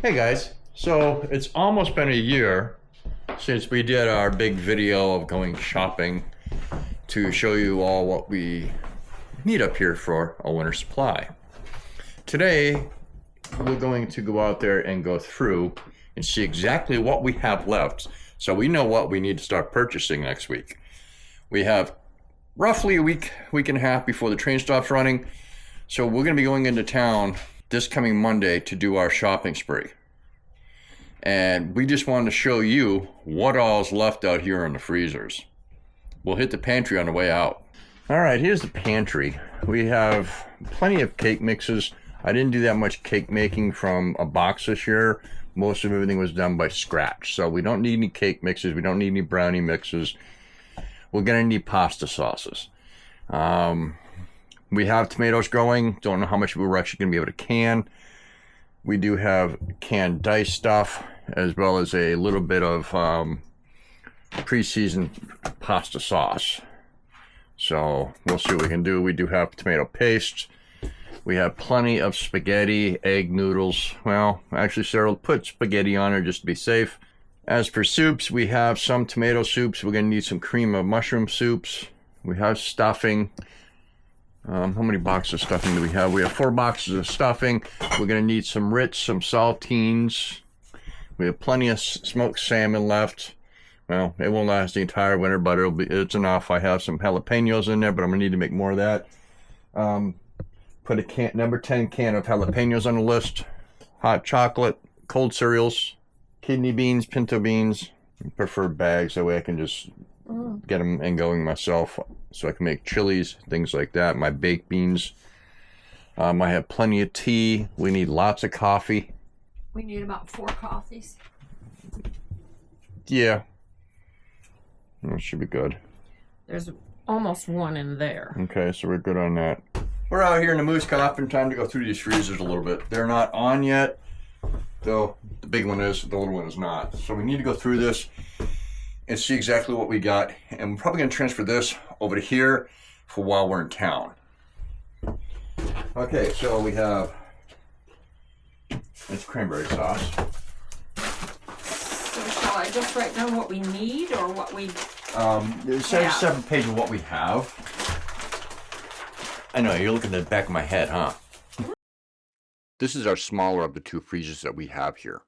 Hey guys, so it's almost been a year since we did our big video of going shopping to show you all what we need up here for a winter supply. Today, we're going to go out there and go through and see exactly what we have left so we know what we need to start purchasing next week. We have roughly a week and a half before the train stops running, so we're going to be going into town this coming Monday to do our shopping spree. And we just wanted to show you what all's left out here in the freezers. We'll hit the pantry on the way out. All right, here's the pantry. We have plenty of cake mixes. I didn't do that much cake making from a box this year. Most of everything was done by scratch. So we don't need any cake mixes. We don't need any brownie mixes. We're gonna need pasta sauces. We have tomatoes growing. Don't know how much we're actually gonna be able to can. We do have canned diced stuff, as well as a little bit of pre-seasoned pasta sauce. So we'll see what we can do. We do have tomato paste. We have plenty of spaghetti, egg noodles. Well, actually, Sarah will put spaghetti on her just to be safe. As for soups, we have some tomato soups. We're going to need some cream of mushroom soups. We have stuffing. How many boxes of stuffing do we have? We have 4 boxes of stuffing. We're going to need some Ritz, some saltines. We have plenty of smoked salmon left. Well, it won't last the entire winter, but it's enough. I have some jalapenos in there, but I'm going to need to make more of that. Put a number 10 can of jalapenos on the list. Hot chocolate, cold cereals, kidney beans, pinto beans. I prefer bags, that way I can just get them and going myself, so I can make chilies, things like that. My baked beans. I have plenty of tea. We need lots of coffee. We need about 4 coffees. Yeah. That should be good. There's almost 1 in there. Okay, so we're good on that. We're out here in the moose coffin. Time to go through these freezers a little bit. They're not on yet, though the big one is, the little one is not. So we need to go through this and see exactly what we got. And we're probably going to transfer this over to here for while we're in town. Okay, so we have this cranberry sauce. So shall I just write down what we need or what we... There's 7 pages of what we have. I know, you're looking at the back of my head, huh? This is our smaller of the 2 freezers that we have here.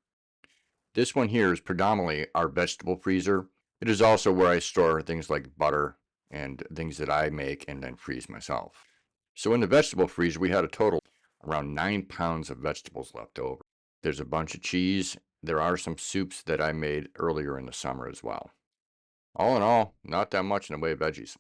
This one here is predominantly our vegetable freezer. It is also where I store things like butter and things that I make and then freeze myself. So in the vegetable freezer, we had a total around 9 pounds of vegetables left over. There's a bunch of cheese. There are some soups that I made earlier in the summer as well. All in all, not that much in the way of veggies.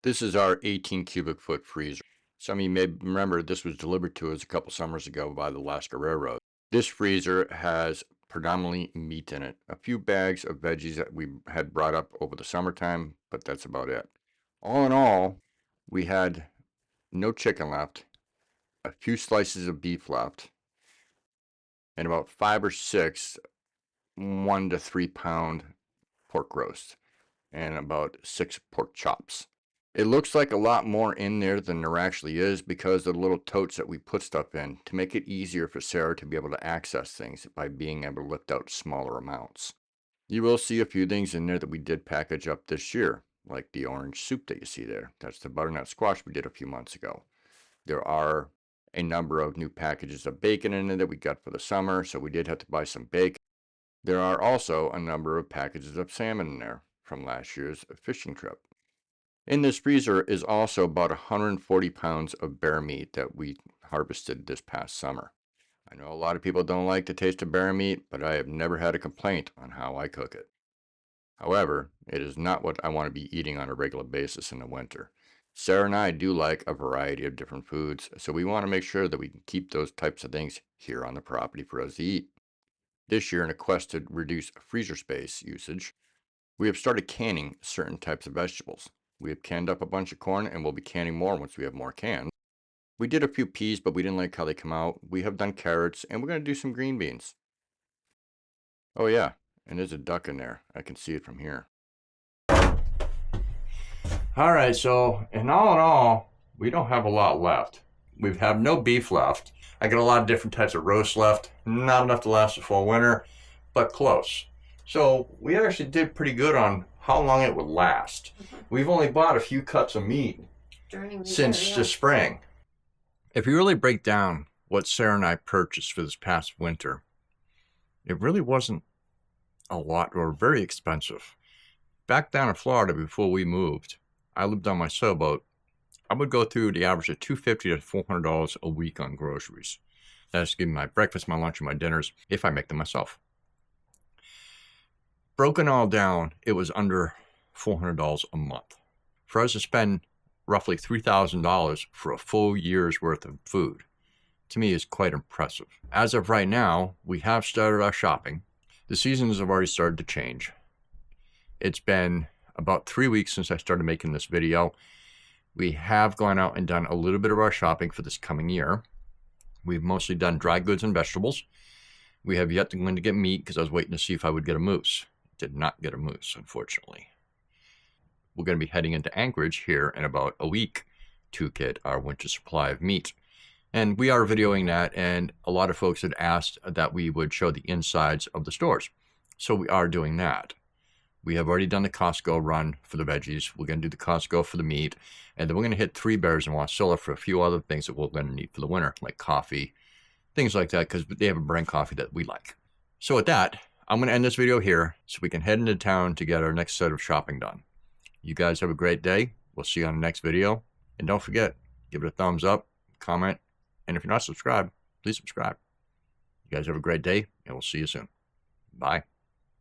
This is our 18 cubic foot freezer. Some of you may remember this was delivered to us a couple summers ago by the Alaska Railroad. This freezer has predominantly meat in it. A few bags of veggies that we had brought up over the summertime, but that's about it. All in all, we had no chicken left, a few slices of beef left, and about 5 or 6 1 to 3 pound pork roast, and about 6 pork chops. It looks like a lot more in there than there actually is because of the little totes that we put stuff in to make it easier for Sarah to be able to access things by being able to lift out smaller amounts. You will see a few things in there that we did package up this year, like the orange soup that you see there. That's the butternut squash we did a few months ago. There are a number of new packages of bacon in there that we got for the summer, so we did have to buy some bacon. There are also a number of packages of salmon in there from last year's fishing trip. In this freezer is also about 140 pounds of bear meat that we harvested this past summer. I know a lot of people don't like the taste of bear meat, but I have never had a complaint on how I cook it. However, it is not what I want to be eating on a regular basis in the winter. Sarah and I do like a variety of different foods, so we want to make sure that we can keep those types of things here on the property for us to eat. This year, in a quest to reduce freezer space usage, we have started canning certain types of vegetables. We have canned up a bunch of corn, and we'll be canning more once we have more cans. We did a few peas, but we didn't like how they come out. We have done carrots, and we're going to do some green beans. Oh yeah, and there's a duck in there. I can see it from here. All right, so in all, we don't have a lot left. We have no beef left. I got a lot of different types of roast left. Not enough to last the full winter, but close. So we actually did pretty good on how long it would last. We've only bought a few cuts of meat since the spring. If you really break down what Sarah and I purchased for this past winter, it really wasn't a lot or very expensive. Back down in Florida before we moved, I lived on my sailboat. I would go through the average of $250 to $400 a week on groceries. That's giving my breakfast, my lunch, and my dinners if I make them myself. Broken all down, it was under $400 a month. For us to spend roughly $3,000 for a full year's worth of food, to me is quite impressive. As of right now, we have started our shopping. The seasons have already started to change. It's been about 3 weeks since I started making this video. We have gone out and done a little bit of our shopping for this coming year. We've mostly done dry goods and vegetables. We have yet to go in to get meat because I was waiting to see if I would get a moose. Did not get a moose, unfortunately. We're going to be heading into Anchorage here in about a week to get our winter supply of meat. And we are videoing that, and a lot of folks had asked that we would show the insides of the stores. So we are doing that. We have already done the Costco run for the veggies. We're going to do the Costco for the meat. And then we're going to hit Three Bears and Wasilla for a few other things that we're going to need for the winter, like coffee, things like that, because they have a brand coffee that we like. So with that, I'm going to end this video here so we can head into town to get our next set of shopping done. You guys have a great day. We'll see you on the next video. And don't forget, give it a thumbs up, comment, and if you're not subscribed, please subscribe. You guys have a great day, and we'll see you soon. Bye.